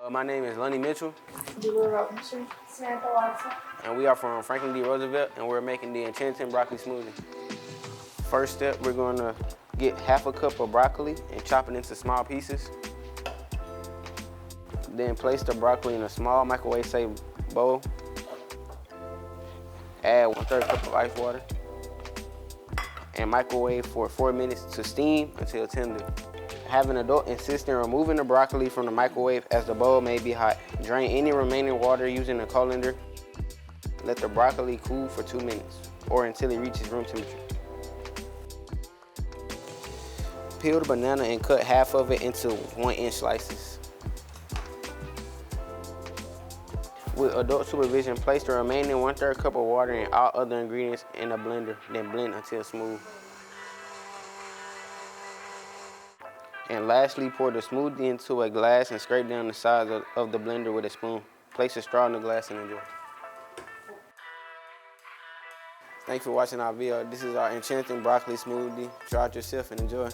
My name is Lonnie Mitchell, Robinson, Samantha Watson. and we are from Franklin D. Roosevelt, and we're making the enchanting broccoli smoothie. First step, we're going to get half a cup of broccoli and chop it into small pieces. Then place the broccoli in a small microwave-safe bowl. Add 1/3 cup of ice water and microwave for 4 minutes to steam until tender. Have an adult assist in removing the broccoli from the microwave as the bowl may be hot. Drain any remaining water using a colander. Let the broccoli cool for 2 minutes or until it reaches room temperature. Peel the banana and cut half of it into 1-inch slices. With adult supervision, place the remaining 1/3 cup of water and all other ingredients in a blender, then blend until smooth. And lastly, pour the smoothie into a glass and scrape down the sides of the blender with a spoon. Place a straw in the glass and enjoy. Thanks for watching our video. This is our enchanting broccoli smoothie. Try it yourself and enjoy.